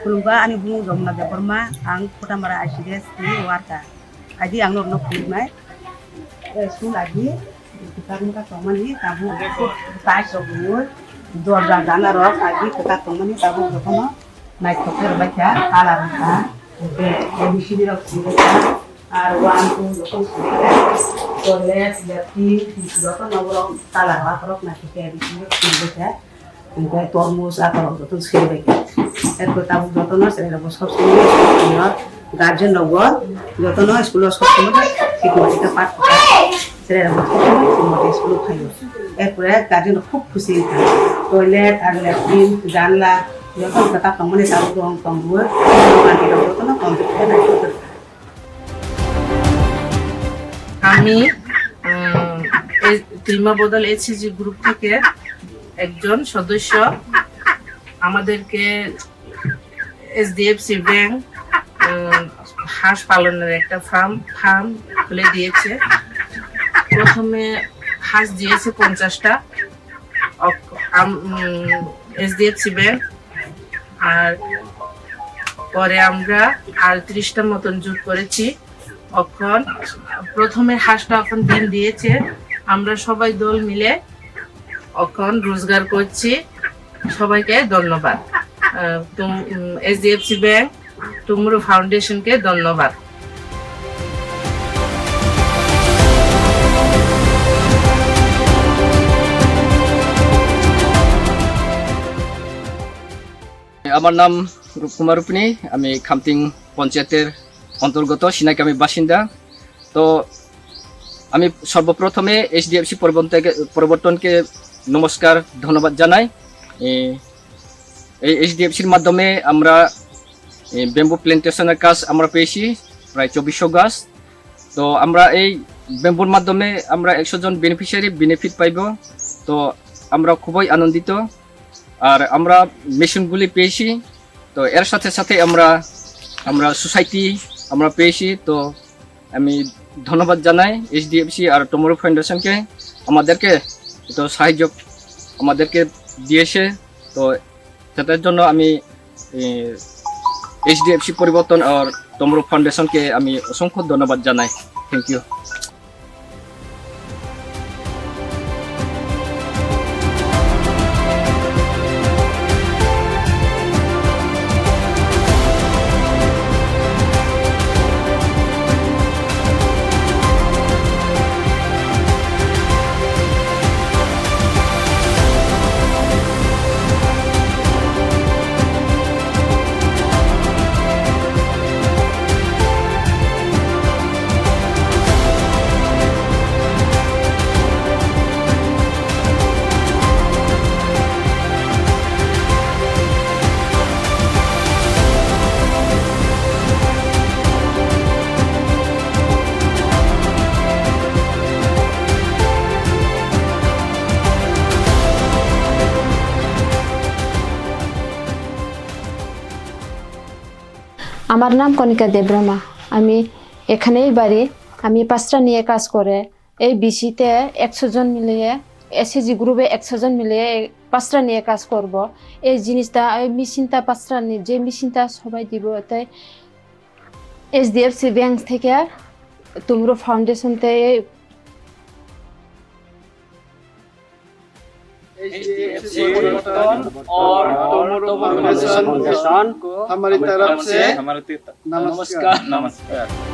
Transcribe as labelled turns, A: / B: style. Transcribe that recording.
A: Kulungga ani bungu gamna de forma ang kota mara asides ni warta adi ang no kulmai school adi kita ka tomani tabu tai sobu dorja dana rok adi kita tomani tabu gotono nai khoker bacha kala rata ke abcd rok sibeta ar wan tu lokon toilet yati gotono nogrok kala rok na ke abcd sibeta untuk tormus atau gotono sibeta এরপর তাবু যতন সেটা সব সময় guardian লগর যতন school সব সময় ঠিক মতো পাঠ সেটা সব সময় স্কুল খাই এরপরে গার্জেন খুব খুশি থাকে টয়লেট আর ল্যাট্রিন জানলা যতন কথা কমনে তাবু রং কমবো যতন কমপ্লিট করে
B: আমি তিলমা বদল এসিজি গ্রুপ থেকে একজন সদস্য আমাদেরকে এসডিএফসি ব্যাংক হাঁস পালনের একটা ফার্ম খুলে দিয়েছে। প্রথমে হাঁস দিয়েছে 50টা এসডিএফসি ব্যাংক, আর পরে আমরা আর 30টা মতন যোগ করেছি। এখন প্রথমে হাঁসটা এখন ডিম দিয়েছে, আমরা সবাই দল মিলে এখন রোজগার করছি। সবাইকে ধন্যবাদ। এসডিএফসি ব্যাংক টুমরো ফাউন্ডেশনকে ধন্যবাদ।
C: আমার নাম রূপকুমার রূপিনী, আমি খামতিং পঞ্চায়েতের অন্তর্গত সিনাইকামি বাসিন্দা। তো আমি সর্বপ্রথমে এসডিএফসি পরিবর্তনকে নমস্কার ধন্যবাদ জানাই। এই এইচডিএফসির মাধ্যমে আমরা ব্যাম্বু প্ল্যান্টেশনের কাজ আমরা পেয়েছি প্রায় 2400 গাছ। তো আমরা এই ব্যাম্বুর মাধ্যমে আমরা 100 জন বেনিফিশিয়ারি বেনিফিট পাইব। তো আমরা খুবই আনন্দিত, আর আমরা মেশিনগুলি পেয়েছি। তো এর সাথে সাথে আমরা সোসাইটি আমরা পেয়েছি। তো আমি ধন্যবাদ জানাই এইচডিএফসি আর টুমরো ফাউন্ডেশনকে, আমাদেরকে তো সাহায্য আমাদেরকে দিয়েছে। তো সেটার জন্য আমি এইচডিএফসি পরিবর্তন আর টুমরো ফাউন্ডেশনকে আমি অসংখ্য ধন্যবাদ জানাই। Thank you.
D: আমার নাম কণিকা দেবরমা, আমি এখানেই বাড়ি। আমি 5টা নিয়ে কাজ করে এই বিসিতে 100 জন মিলিয়ে এসএসজি গ্রুপে 100 জন মিলিয়ে 5টা নিয়ে কাজ করব। এই জিনিসটা এই মেশিনটা 5টা যে মেশিনটা সবাই দিব, তাই এসডিএফসি ব্যাংক থেকে টুমরো ফাউন্ডেশন থেকে
C: और टुमरो फाउंडेशन को हमारी तरफ से नमस्कार।